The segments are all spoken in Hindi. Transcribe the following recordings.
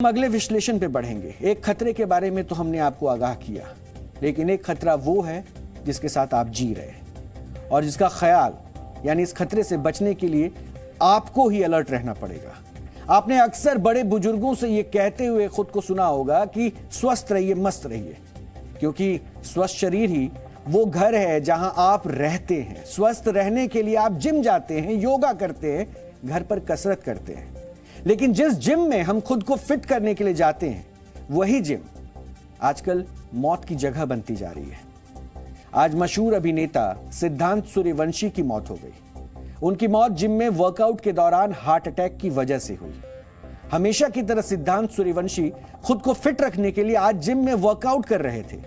हम अगले विश्लेषण पे बढ़ेंगे। एक खतरे के बारे में तो हमने आपको आगाह किया, लेकिन एक खतरा वो है जिसके साथ आप जी रहे हैं और जिसका ख्याल यानी इस खतरे से बचने के लिए आपको ही अलर्ट रहना पड़ेगा। आपने अक्सर बड़े बुजुर्गों से ये कहते हुए खुद को सुना होगा कि स्वस्थ रहिए, मस्त रहिए, क्योंकि स्वस्थ शरीर ही वो घर है जहां आप रहते हैं। स्वस्थ रहने के लिए आप जिम जाते हैं, योगा करते हैं, घर पर कसरत करते हैं, लेकिन जिस जिम में हम खुद को फिट करने के लिए जाते हैं वही जिम आजकल मौत की जगह बनती जा रही है। आज मशहूर अभिनेता सिद्धांत सूर्यवंशी की मौत हो गई। उनकी मौत जिम में वर्कआउट के दौरान हार्ट अटैक की वजह से हुई। हमेशा की तरह सिद्धांत सूर्यवंशी खुद को फिट रखने के लिए आज जिम में वर्कआउट कर रहे थे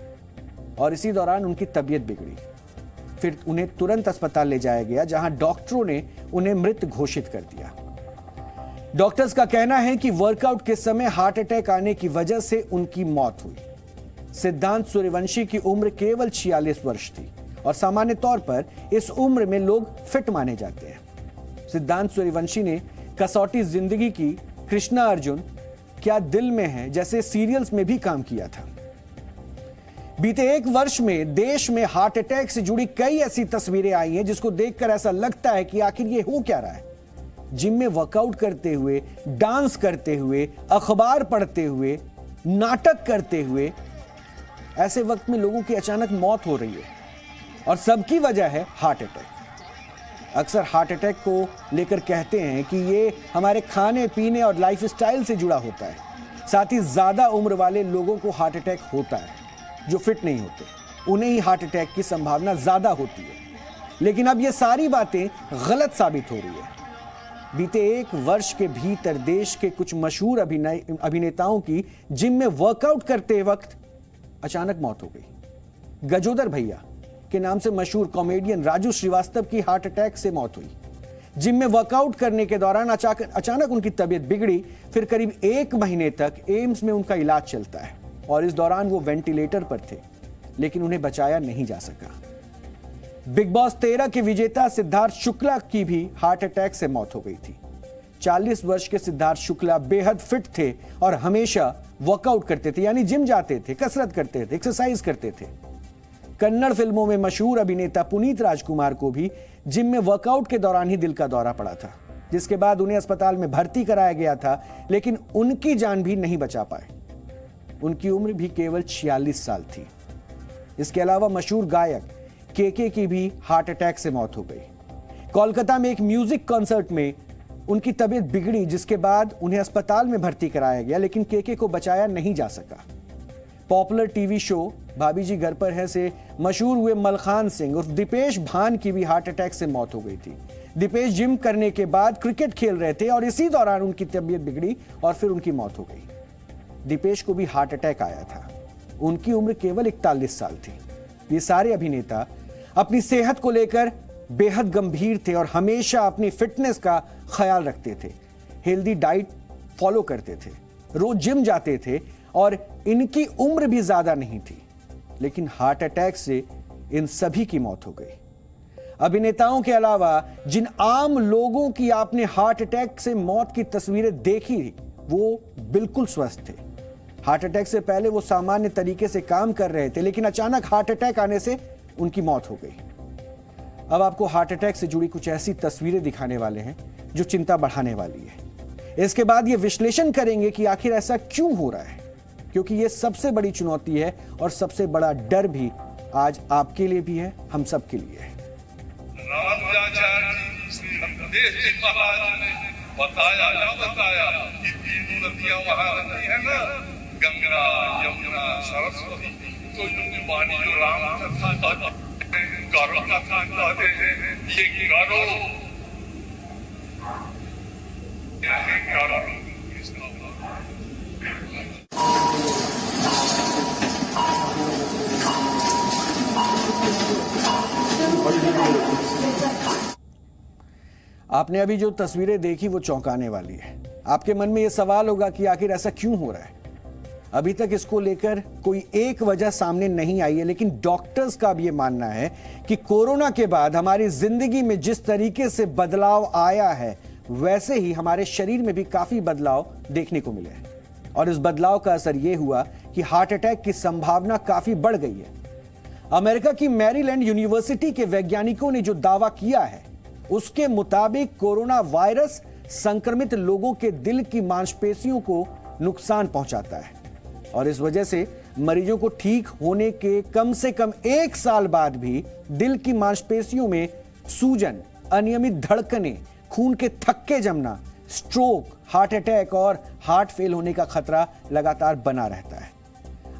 और इसी दौरान उनकी तबीयत बिगड़ी। फिर उन्हें तुरंत अस्पताल ले जाया गया, जहां डॉक्टरों ने उन्हें मृत घोषित कर दिया। डॉक्टर्स का कहना है कि वर्कआउट के समय हार्ट अटैक आने की वजह से उनकी मौत हुई। सिद्धांत सूर्यवंशी की उम्र केवल 46 वर्ष थी और सामान्य तौर पर इस उम्र में लोग फिट माने जाते हैं। सिद्धांत सूर्यवंशी ने कसौटी जिंदगी की, कृष्णा अर्जुन, क्या दिल में है जैसे सीरियल्स में भी काम किया था। बीते एक वर्ष में देश में हार्ट अटैक से जुड़ी कई ऐसी तस्वीरें आई हैं जिसको देखकर ऐसा लगता है कि आखिर ये हो क्या रहा है। जिम में वर्कआउट करते हुए, डांस करते हुए, अखबार पढ़ते हुए, नाटक करते हुए, ऐसे वक्त में लोगों की अचानक मौत हो रही है और सबकी वजह है हार्ट अटैक। अक्सर हार्ट अटैक को लेकर कहते हैं कि ये हमारे खाने पीने और लाइफस्टाइल से जुड़ा होता है। साथ ही ज्यादा उम्र वाले लोगों को हार्ट अटैक होता है, जो फिट नहीं होते उन्हें ही हार्ट अटैक की संभावना ज्यादा होती है। लेकिन अब ये सारी बातें गलत साबित हो रही है। बीते एक वर्ष के भीतर देश के कुछ मशहूर अभिनेताओं की जिम में वर्कआउट करते वक्त अचानक मौत हो गई। गजोदर भैया के नाम से मशहूर कॉमेडियन राजू श्रीवास्तव की हार्ट अटैक से मौत हुई। जिम में वर्कआउट करने के दौरान अचानक उनकी तबीयत बिगड़ी। फिर करीब 1 महीने तक एम्स में उनका इलाज चलता है और इस दौरान वो वेंटिलेटर पर थे, लेकिन उन्हें बचाया नहीं जा सका। बिग बॉस 13 के विजेता सिद्धार्थ शुक्ला की भी हार्ट अटैक से मौत हो गई थी। 40 वर्ष के सिद्धार्थ शुक्ला बेहद फिट थे और हमेशा वर्कआउट करते थे, यानी जिम जाते थे, कसरत करते थे, एक्सरसाइज करते थे। कन्नड़ फिल्मों में मशहूर अभिनेता पुनीत राजकुमार को भी जिम में वर्कआउट के दौरान ही दिल का दौरा पड़ा था, जिसके बाद उन्हें अस्पताल में भर्ती कराया गया था, लेकिन उनकी जान भी नहीं बचा पाए। उनकी उम्र भी केवल 46 साल थी। इसके अलावा मशहूर गायक केके की भी हार्ट अटैक से मौत हो गई। कोलकाता में एक म्यूजिक कॉन्सर्ट में उनकी तबीयत बिगड़ी, जिसके बाद उन्हें अस्पताल में भर्ती कराया गया, लेकिन केके को बचाया नहीं जा सका। पॉपुलर टीवी शो भाभी जी घर पर है से मशहूर हुए मलखान सिंह उर्फ दीपेश भान की भी हार्ट अटैक से मौत हो गई थी। दीपेश जिम करने के बाद क्रिकेट खेल रहे थे और इसी दौरान उनकी तबीयत बिगड़ी और फिर उनकी मौत हो गई। दीपेश को भी हार्ट अटैक आया था। उनकी उम्र केवल 41 साल थी। ये सारे अभिनेता अपनी सेहत को लेकर बेहद गंभीर थे और हमेशा अपनी फिटनेस का ख्याल रखते थे। हेल्दी डाइट फॉलो करते थे, रोज जिम जाते थे और इनकी उम्र भी ज्यादा नहीं थी, लेकिन हार्ट अटैक से इन सभी की मौत हो गई। अभिनेताओं के अलावा जिन आम लोगों की आपने हार्ट अटैक से मौत की तस्वीरें देखी वो बिल्कुल स्वस्थ थे। हार्ट अटैक से पहले वो सामान्य तरीके से काम कर रहे थे, लेकिन अचानक हार्ट अटैक आने से उनकी मौत हो गई। अब आपको हार्ट अटैक से जुड़ी कुछ ऐसी तस्वीरें दिखाने वाले हैं जो चिंता बढ़ाने वाली है। इसके बाद ये विश्लेषण करेंगे कि आखिर ऐसा क्यों हो रहा है, क्योंकि ये सबसे बड़ी चुनौती है और सबसे बड़ा डर भी आज आपके लिए भी है, हम सब के लिए है। बताया कि तीनों नदियां वहां रहती है ना, गंगा, यमुना, सरस्वती, तो इनकी वाणी जो राम कथा गारो कथा कहते हैं, ये गारो आपने अभी जो तस्वीरें देखी वो चौंकाने वाली है। आपके मन में ये सवाल होगा कि आखिर ऐसा क्यों हो रहा है। अभी तक इसको लेकर कोई एक वजह सामने नहीं आई है, लेकिन डॉक्टर्स का भी ये मानना है कि कोरोना के बाद हमारी जिंदगी में जिस तरीके से बदलाव आया है, वैसे ही हमारे शरीर में भी काफी बदलाव देखने को मिले हैं। और इस बदलाव का असर यह हुआ कि हार्ट अटैक की संभावना काफी बढ़ गई है। अमेरिका की मैरीलैंड यूनिवर्सिटी के वैज्ञानिकों ने जो दावा किया है उसके मुताबिक कोरोना वायरस संक्रमित लोगों के दिल की मांसपेशियों को नुकसान पहुंचाता है और इस वजह से मरीजों को ठीक होने के कम से कम 1 साल बाद भी दिल की मांसपेशियों में सूजन, अनियमित धड़कनें, खून के थक्के जमना, स्ट्रोक, हार्ट अटैक और हार्ट फेल होने का खतरा लगातार बना रहता है।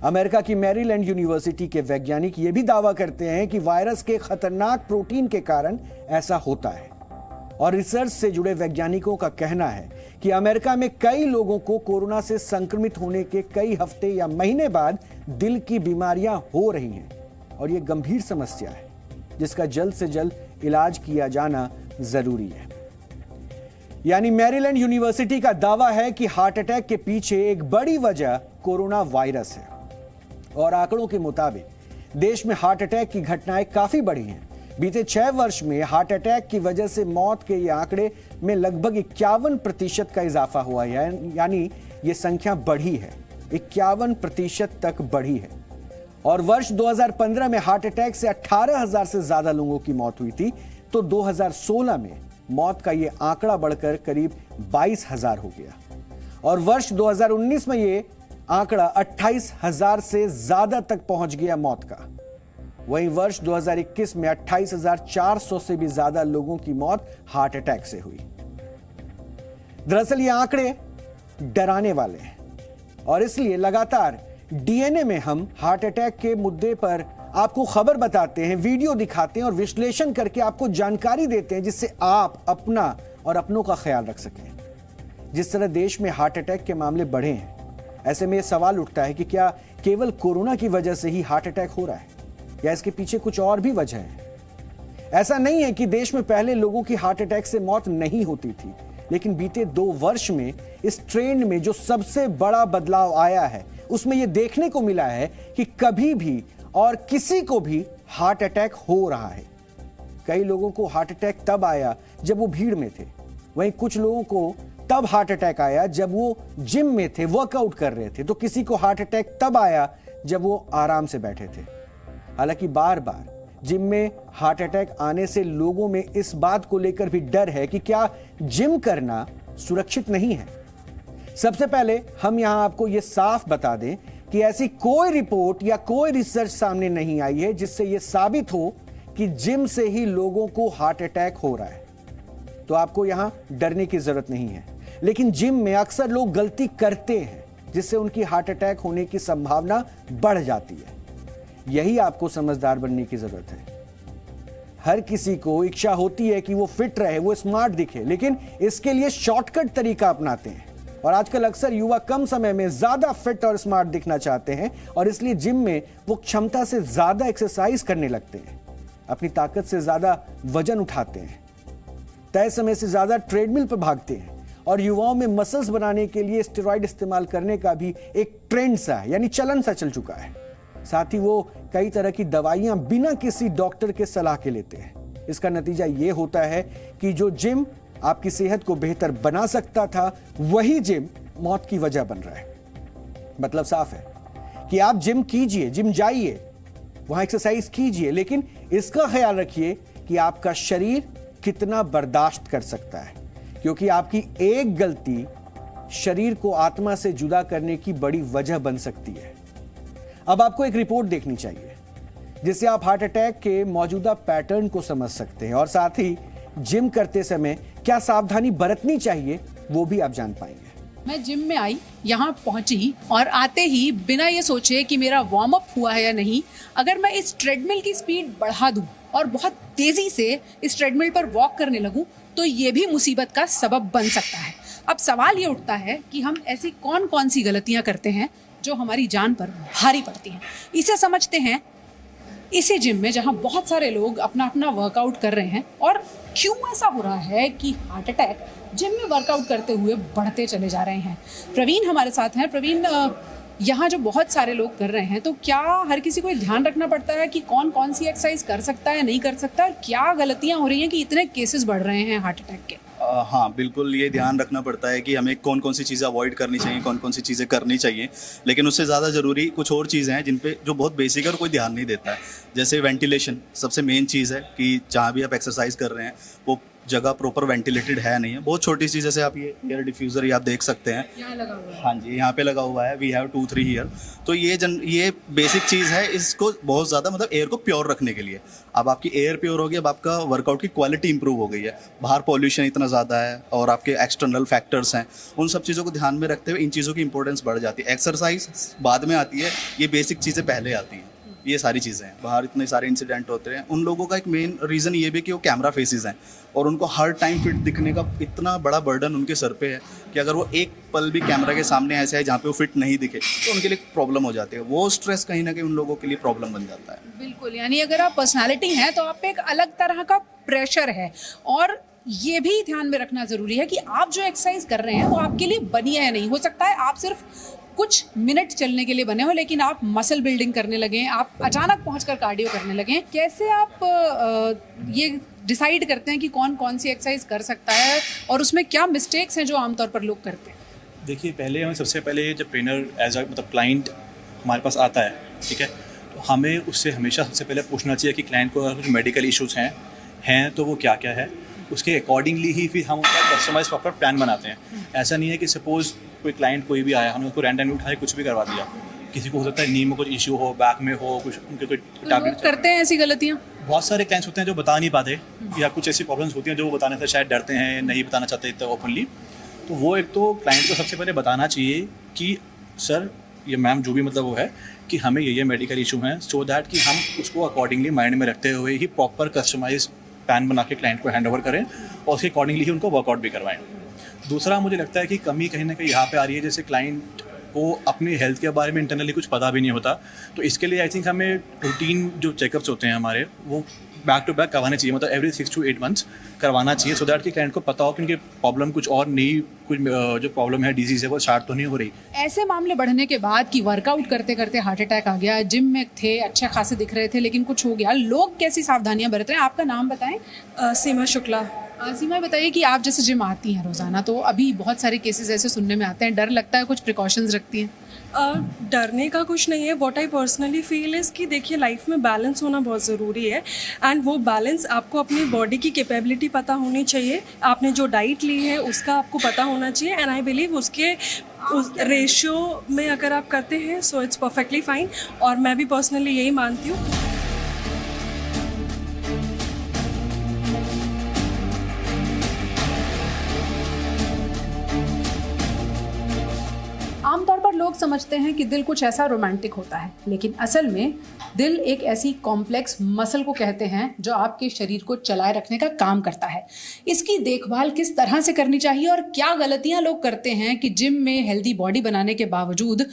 अमेरिका की मैरीलैंड यूनिवर्सिटी के वैज्ञानिक यह भी दावा करते हैं कि वायरस के खतरनाक प्रोटीन के कारण ऐसा होता है और रिसर्च से जुड़े वैज्ञानिकों का कहना है कि अमेरिका में कई लोगों को कोरोना से संक्रमित होने के कई हफ्ते या महीने बाद दिल की बीमारियां हो रही हैं और यह गंभीर समस्या है जिसका जल्द से जल्द इलाज किया जाना जरूरी है। यानी मैरीलैंड यूनिवर्सिटी का दावा है कि हार्ट अटैक के पीछे एक बड़ी वजह कोरोना वायरस है और आंकड़ों के मुताबिक देश में हार्ट अटैक की घटनाएं काफी बढ़ी हैं। बीते 6 वर्ष में हार्ट अटैक की वजह से मौत के ये आंकड़े में लगभग 51% का इजाफा हुआ है, यानी ये संख्या बढ़ी है, 51% तक बढ़ी है। और वर्ष 2015 में हार्ट अटैक से 18,000 से ज्यादा लोगों की मौत हुई थी, तो 2016 में मौत का ये आंकड़ा बढ़कर करीब 22,000 हो गया और वर्ष 2019 में ये आंकड़ा 28,000 से ज्यादा तक पहुंच गया मौत का। वहीं वर्ष 2021 में 28,400 से भी ज्यादा लोगों की मौत हार्ट अटैक से हुई। दरअसल ये आंकड़े डराने वाले हैं और इसलिए लगातार डीएनए में हम हार्ट अटैक के मुद्दे पर आपको खबर बताते हैं, वीडियो दिखाते हैं और विश्लेषण करके आपको जानकारी देते हैं जिससे आप अपना और अपनों का ख्याल रख सकें। जिस तरह देश में हार्ट अटैक के मामले बढ़े हैं, ऐसे में यह सवाल उठता है कि क्या केवल कोरोना की वजह से ही हार्ट अटैक हो रहा है या इसके पीछे कुछ और भी वजह है। ऐसा नहीं है कि देश में पहले लोगों की हार्ट अटैक से मौत नहीं होती थी, लेकिन बीते 2 वर्ष में इस ट्रेंड में जो सबसे बड़ा बदलाव आया है उसमें यह देखने को मिला है कि कभी भी और किसी को भी हार्ट अटैक हो रहा है। कई लोगों को हार्ट अटैक तब आया जब वो भीड़ में थे, वहीं कुछ लोगों को तब हार्ट अटैक आया जब वो जिम में थे, वर्कआउट कर रहे थे, तो किसी को हार्ट अटैक तब आया जब वो आराम से बैठे थे। हालांकि बार बार जिम में हार्ट अटैक आने से लोगों में इस बात को लेकर भी डर है कि क्या जिम करना सुरक्षित नहीं है। सबसे पहले हम यहां आपको यह साफ बता दें कि ऐसी कोई रिपोर्ट या कोई रिसर्च सामने नहीं आई है जिससे यह साबित हो कि जिम से ही लोगों को हार्ट अटैक हो रहा है, तो आपको यहां डरने की जरूरत नहीं है। लेकिन जिम में अक्सर लोग गलती करते हैं जिससे उनकी हार्ट अटैक होने की संभावना बढ़ जाती है। यही आपको समझदार बनने की जरूरत है। हर किसी को इच्छा होती है कि वो फिट रहे, वो स्मार्ट दिखे, लेकिन इसके लिए शॉर्टकट तरीका अपनाते हैं और आजकल अक्सर युवा कम समय में ज्यादा फिट और स्मार्ट दिखना चाहते हैं और इसलिए जिम में वो क्षमता से ज्यादा एक्सरसाइज करने लगते हैं, अपनी ताकत से ज्यादा वजन उठाते हैं, तय समय से ज्यादा ट्रेडमिल पर भागते हैं और युवाओं में मसल्स बनाने के लिए स्टेरॉइड इस्तेमाल करने का भी एक ट्रेंड सा है, यानी चलन सा चल चुका है। साथ ही वो कई तरह की दवाइयां बिना किसी डॉक्टर के सलाह के लेते हैं। इसका नतीजा ये होता है कि जो जिम आपकी सेहत को बेहतर बना सकता था, वही जिम मौत की वजह बन रहा है। मतलब साफ है कि आप जिम कीजिए, जिम जाइए, वहां एक्सरसाइज कीजिए, लेकिन इसका ख्याल रखिए कि आपका शरीर कितना बर्दाश्त कर सकता है, क्योंकि आपकी एक गलती शरीर को आत्मा से जुदा करने की बड़ी वजह बन सकती है। अब आपको एक रिपोर्ट देखनी चाहिए जिससे आप हार्ट अटैक के मौजूदा पैटर्न को समझ सकते हैं और साथ ही जिम करते समय क्या सावधानी बरतनी चाहिए वो भी आप जान पाएंगे। मैं जिम में आई, यहाँ पहुंची और आते ही बिना ये सोचे कि मेरा वार्म अप हुआ है या नहीं, अगर मैं इस ट्रेडमिल की स्पीड बढ़ा दूं और बहुत तेजी से इस ट्रेडमिल पर वॉक करने लगूं तो ये भी मुसीबत का सबब बन सकता है। अब सवाल ये उठता है कि हम ऐसी कौन कौन सी गलतियां करते हैं जो हमारी जान पर भारी पड़ती हैं। इसे समझते हैं इसी जिम में जहां बहुत सारे लोग अपना अपना वर्कआउट कर रहे हैं और क्यों ऐसा हो रहा है कि हार्ट अटैक जिम में वर्कआउट करते हुए बढ़ते चले जा रहे हैं। प्रवीण हमारे साथ हैं। प्रवीण, यहाँ जो बहुत सारे लोग कर रहे हैं, तो क्या हर किसी को ध्यान रखना पड़ता है कि कौन कौन सी एक्सरसाइज कर सकता है, नहीं कर सकता, और क्या गलतियां हो रही हैं कि इतने केसेस बढ़ रहे हैं हार्ट अटैक के? हाँ बिल्कुल, ये ध्यान रखना पड़ता है कि हमें कौन कौन सी चीज़ें अवॉइड करनी चाहिए, कौन कौन सी चीज़ें करनी चाहिए, लेकिन उससे ज़्यादा ज़रूरी कुछ और चीज़ें हैं जिन पे जो बहुत बेसिक है और कोई ध्यान नहीं देता है। जैसे वेंटिलेशन सबसे मेन चीज़ है कि जहाँ भी आप एक्सरसाइज कर रहे हैं वो जगह प्रॉपर वेंटिलेटेड है नहीं है। बहुत छोटी सी, जैसे आप ये एयर डिफ्यूज़र ये आप देख सकते हैं, यहाँ लगा हुआ है। हाँ जी, यहाँ पे लगा हुआ है, वी हैव 2-3 हियर। तो ये बेसिक चीज़ है, इसको बहुत ज़्यादा मतलब एयर को प्योर रखने के लिए। अब आपकी एयर प्योर होगी, अब आपका वर्कआउट की क्वालिटी इंप्रूव हो गई है। बाहर पॉल्यूशन इतना ज़्यादा है और आपके एक्सटर्नल फैक्टर्स हैं, उन सब चीज़ों को ध्यान में रखते हुए इन चीज़ों की इंपॉर्टेंस बढ़ जाती है। एक्सरसाइज बाद में आती है, ये बेसिक चीज़ें पहले आती हैं। ये सारी चीज़ें हैं। बाहर इतने सारे इंसिडेंट होते हैं, उन लोगों का एक मेन रीज़न ये भी कि वो कैमरा फेसेस हैं और उनको हर टाइम फिट दिखने का इतना बड़ा बर्डन उनके सर पे है कि अगर वो एक पल भी कैमरा के सामने ऐसे है जहाँ पे वो फिट नहीं दिखे तो उनके लिए प्रॉब्लम हो जाती है। वो स्ट्रेस कहीं ना कहीं उन लोगों के लिए प्रॉब्लम बन जाता है। बिल्कुल, यानी अगर आप पर्सनालिटी हैं तो आप पे एक अलग तरह का प्रेशर है। और ये भी ध्यान में रखना ज़रूरी है कि आप जो एक्सरसाइज कर रहे हैं वो आपके लिए बनी है या नहीं। हो सकता है आप सिर्फ कुछ मिनट चलने के लिए बने हो, लेकिन आप मसल बिल्डिंग करने लगे, आप अचानक पहुंचकर कार्डियो करने लगे। कैसे आप ये डिसाइड करते हैं कि कौन कौन सी एक्सरसाइज कर सकता है और उसमें क्या मिस्टेक्स हैं जो आमतौर पर लोग करते हैं? देखिए, पहले हमें सबसे पहले जब ट्रेनर एज अ मतलब क्लाइंट हमारे पास आता है, ठीक है, तो हमें उससे हमेशा सबसे पहले पूछना चाहिए कि क्लाइंट को अगर कुछ मेडिकल इश्यूज़ हैं तो वो क्या क्या है। उसके अकॉर्डिंगली ही फिर हम उसका कस्टमाइज प्रॉपर प्लान बनाते हैं। ऐसा नहीं है कि सपोज़ कोई क्लाइंट कोई भी आया, हमने उसको रैंडमली उठाया कुछ भी करवा दिया। किसी को हो सकता है नी में कुछ इशू हो, बैक में हो, कुछ उनके कोई टैबलेट करते हैं ऐसी गलतियाँ। बहुत सारे क्लाइंट्स होते हैं जो बता नहीं पाते, या कुछ ऐसी प्रॉब्लम्स होती हैं जो वो बताने से शायद डरते हैं, नहीं बताना चाहते इतना ओपनली। तो वो एक तो क्लाइंट को सबसे पहले बताना चाहिए कि सर ये मैम जो भी मतलब वो है कि हमें ये मेडिकल इशू हैं, सो दैट कि हम उसको अकॉर्डिंगली माइंड में रखते हुए ही प्रॉपर कस्टमाइज प्लान बना के क्लाइंट को हैंड ओवर करें और उसके अकॉर्डिंगली ही उनको वर्कआउट भी करवाएं। दूसरा, मुझे लगता है कि कमी कहीं ना कहीं यहाँ पे आ रही है, जैसे क्लाइंट को अपनी हेल्थ के बारे में इंटरनली कुछ पता भी नहीं होता। तो इसके लिए आई थिंक हमें रूटीन जो चेकअप्स होते हैं हमारे वो बैक टू बैक करवाने चाहिए, मतलब एवरी 6 to 8 months करवाना चाहिए, सो दैट कि क्लाइंट को पता हो कि उनकी प्रॉब्लम कुछ और नहीं, कुछ जो प्रॉब्लम है, डिजीज़ है, वो स्टार्ट तो नहीं हो रही। ऐसे मामले बढ़ने के बाद कि वर्कआउट करते करते हार्ट अटैक आ गया, जिम में थे, अच्छे खासे दिख रहे थे, लेकिन कुछ हो गया, लोग कैसी सावधानियां बरत रहे हैं? आपका नाम बताएं। सीमा शुक्ला। सीमा, बताइए कि आप जैसे जिम आती हैं रोज़ाना, तो अभी बहुत सारे केसेस ऐसे सुनने में आते हैं, डर लगता है, कुछ प्रिकॉशंस रखती हैं? डरने का कुछ नहीं है। What I personally feel is कि देखिए, लाइफ में बैलेंस होना बहुत ज़रूरी है, एंड वो बैलेंस आपको अपनी बॉडी की कैपेबिलिटी पता होनी चाहिए, आपने जो डाइट ली है उसका आपको पता होना चाहिए, एंड आई बिलीव उसके उस रेशियो में अगर आप करते हैं सो इट्स परफेक्टली फाइन। और मैं भी पर्सनली यही मानती हूँ। आमतौर पर लोग समझते हैं कि दिल कुछ ऐसा रोमांटिक होता है, लेकिन असल में दिल एक ऐसी कॉम्प्लेक्स मसल को कहते हैं जो आपके शरीर को चलाए रखने का काम करता है। इसकी देखभाल किस तरह से करनी चाहिए और क्या गलतियां लोग करते हैं कि जिम में हेल्दी बॉडी बनाने के बावजूद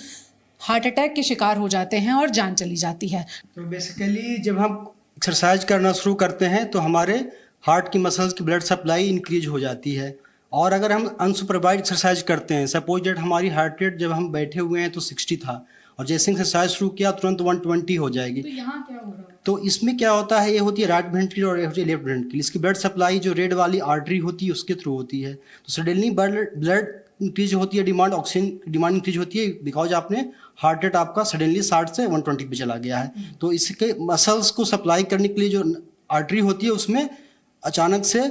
हार्ट अटैक के शिकार हो जाते हैं और जान चली जाती है? तो बेसिकली जब हम एक्सरसाइज करना शुरू करते हैं तो हमारे हार्ट की मसल्स की ब्लड सप्लाई इंक्रीज हो जाती है। और अगर हम अनसुपरवाइज्ड एक्सरसाइज करते हैं, सपोज डेट हमारी हार्ट रेट जब हम बैठे हुए हैं तो 60 था और जैसे एक्सरसाइज शुरू किया तुरंत 120 हो जाएगी। तो यहाँ क्या हो रहा है? तो इसमें क्या होता है, ये होती है राइट वेंट्रिकल और ये होती है लेफ्ट वेंट्रिकल। इसकी ब्लड सप्लाई जो रेड वाली आर्टरी होती है उसके थ्रू होती है। तो सडनली ब्लड इंक्रीज होती है, डिमांड ऑक्सीजन डिमांड इंक्रीज होती है, बिकॉज आपने हार्ट रेट आपका सडनली 60 से 120 पे चला गया है। तो इसके मसल्स को सप्लाई करने के लिए जो आर्टरी होती है उसमें अचानक से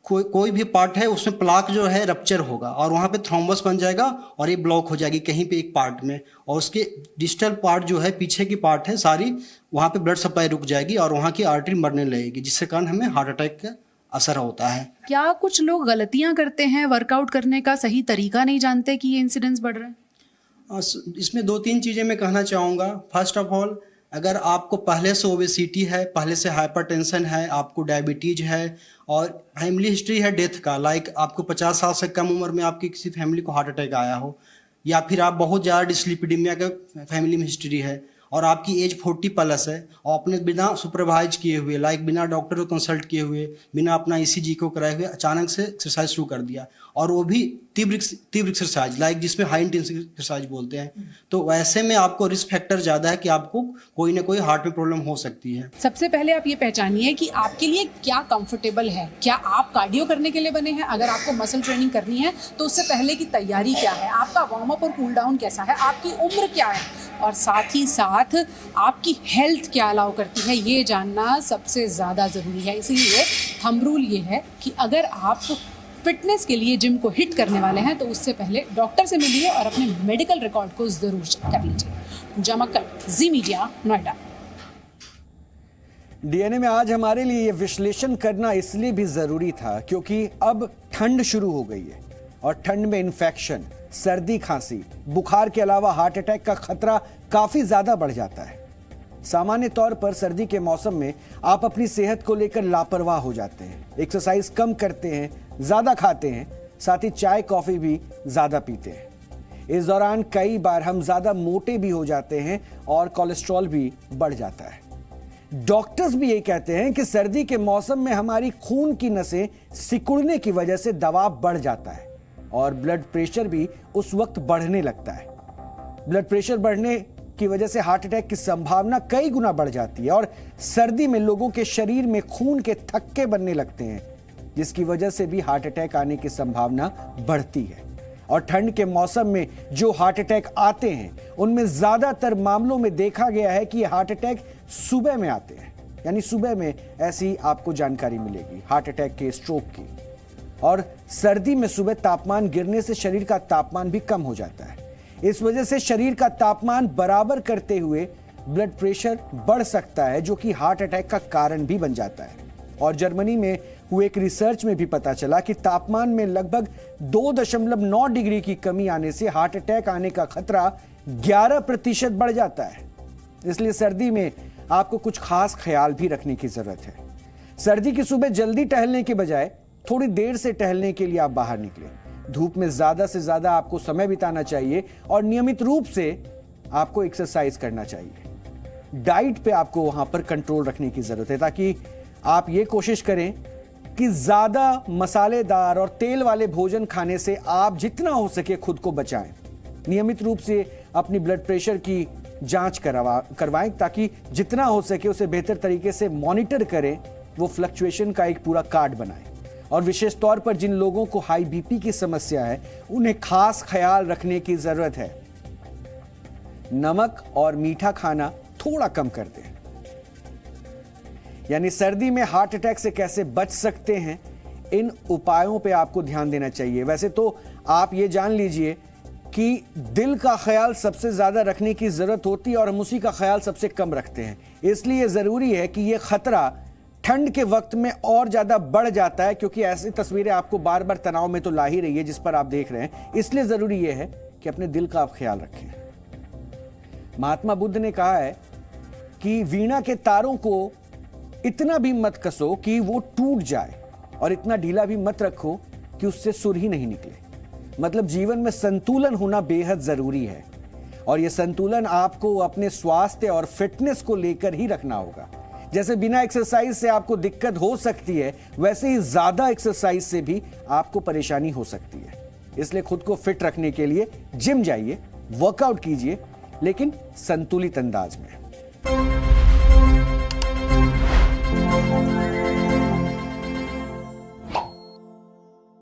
कोई भी पार्ट है उसमें प्लाक जो है रप्चर होगा और वहाँ पे थ्रोम्बस बन जाएगा और ये ब्लॉक हो जाएगी कहीं पे एक पार्ट में, और उसके डिस्टल पार्ट जो है पीछे की पार्ट है सारी, वहाँ पे ब्लड सप्लाई रुक जाएगी और वहाँ की आर्टरी मरने लगेगी, जिससे कारण हमें हार्ट अटैक का असर होता है। क्या कुछ लोग गलतियां करते हैं, वर्कआउट करने का सही तरीका नहीं जानते कि ये इंसिडेंट्स बढ़ रहे हैं? इसमें 2-3 चीज़ें मैं कहना चाहूँगा। फर्स्ट ऑफ ऑल, अगर आपको पहले से ओबेसिटी है, पहले से हाइपरटेंशन है, आपको डायबिटीज है और फैमिली हिस्ट्री है डेथ का, लाइक आपको 50 साल से कम उम्र में आपकी किसी फैमिली को हार्ट अटैक आया हो, या फिर आप बहुत ज़्यादा डिस्लिपिडीमिया का फैमिली में हिस्ट्री है और आपकी एज 40 प्लस है और आपने बिना सुपरवाइज किए हुए, लाइक बिना डॉक्टर को कंसल्ट किए हुए, बिना अपना ECG को कराए हुए अचानक से एक्सरसाइज शुरू कर दिया, और वो भी तीव्र एक्सरसाइज, लाइक जिसमें हाई इंटेंसिटी एक्सरसाइज बोलते हैं, तो वैसे में आपको रिस्क फैक्टर ज़्यादा है कि आपको कोई ना कोई हार्ट में प्रॉब्लम हो सकती है। सबसे पहले आप ये पहचानिए कि आपके लिए क्या कंफर्टेबल है। क्या आप कार्डियो करने के लिए बने हैं? अगर आपको मसल ट्रेनिंग करनी है तो उससे पहले की तैयारी क्या है, आपका वार्म अप और कूल डाउन कैसा है, आपकी उम्र क्या है, और साथ ही साथ आपकी हेल्थ क्या अलाउ करती है, ये जानना सबसे ज़्यादा ज़रूरी है। इसीलिए थंब रूल ये है कि अगर आप फिटनेस के लिए जिम को हिट करने वाले हैं तो उससे पहले डॉक्टर से मिलिए और अपने मेडिकल रिकॉर्ड को ज़रूर चेक कर लीजिए। पूजा मक्कड़, जी मीडिया, नोएडा। DNA में आज हमारे लिए ये विश्लेषण करना इसलिए भी ज़रूरी था क्योंकि अब ठंड शुरू हो गई है और ठंड में इन्फेक्शन, सर्दी, खांसी, बुखार के अलावा हार्ट अटैक का खतरा काफ़ी ज़्यादा बढ़ जाता है। सामान्य तौर पर सर्दी के मौसम में आप अपनी सेहत को लेकर लापरवाह हो जाते हैं, एक्सरसाइज कम करते हैं, ज़्यादा खाते हैं, साथ ही चाय कॉफ़ी भी ज़्यादा पीते हैं। इस दौरान कई बार हम ज़्यादा मोटे भी हो जाते हैं और कोलेस्ट्रॉल भी बढ़ जाता है। डॉक्टर्स भी यही कहते हैं कि सर्दी के मौसम में हमारी खून की नसें सिकुड़ने की वजह से दबाव बढ़ जाता है और ब्लड प्रेशर भी उस वक्त बढ़ने लगता है। ब्लड प्रेशर बढ़ने की वजह से हार्ट अटैक की संभावना कई गुना बढ़ जाती है और सर्दी में लोगों के शरीर में खून के थक्के बनने लगते हैं, जिसकी वजह से भी हार्ट अटैक आने की संभावना बढ़ती है। और ठंड के मौसम में जो हार्ट अटैक आते हैं उनमें ज्यादातर मामलों में देखा गया है कि हार्ट अटैक सुबह में आते हैं, यानी सुबह में ऐसी आपको जानकारी मिलेगी हार्ट अटैक के, स्ट्रोक की। और सर्दी में सुबह तापमान गिरने से शरीर का तापमान भी कम हो जाता है। इस वजह से शरीर का तापमान बराबर करते हुए ब्लड प्रेशर बढ़ सकता है, जो कि हार्ट अटैक का कारण भी बन जाता है। और जर्मनी में हुए एक रिसर्च में भी पता चला कि तापमान में लगभग 2.9 डिग्री की कमी आने से हार्ट अटैक आने का खतरा 11% बढ़ जाता है। इसलिए सर्दी में आपको कुछ खास ख्याल भी रखने की जरूरत है। सर्दी की सुबह जल्दी टहलने के बजाय थोड़ी देर से टहलने के लिए आप बाहर निकलें। धूप में ज्यादा से ज्यादा आपको समय बिताना चाहिए और नियमित रूप से आपको एक्सरसाइज करना चाहिए। डाइट पे आपको वहां पर कंट्रोल रखने की जरूरत है, ताकि आप ये कोशिश करें कि ज्यादा मसालेदार और तेल वाले भोजन खाने से आप जितना हो सके खुद को बचाएं। नियमित रूप से अपनी ब्लड प्रेशर की जांच करवाएं, ताकि जितना हो सके उसे बेहतर तरीके से मॉनिटर करें, वो फ्लक्चुएशन का एक पूरा कार्ड बनाएं। और विशेष तौर पर जिन लोगों को हाई बीपी की समस्या है उन्हें खास ख्याल रखने की जरूरत है। नमक और मीठा खाना थोड़ा कम कर दें। यानी सर्दी में हार्ट अटैक से कैसे बच सकते हैं, इन उपायों पे आपको ध्यान देना चाहिए। वैसे तो आप ये जान लीजिए कि दिल का ख्याल सबसे ज्यादा रखने की जरूरत होती है और हम उसी का ख्याल सबसे कम रखते हैं। इसलिए जरूरी है कि यह खतरा ठंड के वक्त में और ज्यादा बढ़ जाता है, क्योंकि ऐसी तस्वीरें आपको बार बार तनाव में तो ला ही रही है जिस पर आप देख रहे हैं। इसलिए जरूरी यह है कि अपने दिल का आप ख्याल रखें। महात्मा बुद्ध ने कहा है कि वीणा के तारों को इतना भी मत कसो कि वो टूट जाए और इतना ढीला भी मत रखो कि उससे सुर ही नहीं निकले। मतलब जीवन में संतुलन होना बेहद जरूरी है और यह संतुलन आपको अपने स्वास्थ्य और फिटनेस को लेकर ही रखना होगा। जैसे बिना एक्सरसाइज से आपको दिक्कत हो सकती है, वैसे ही ज्यादा एक्सरसाइज से भी आपको परेशानी हो सकती है। इसलिए खुद को फिट रखने के लिए जिम जाइए, वर्कआउट कीजिए, लेकिन संतुलित अंदाज में।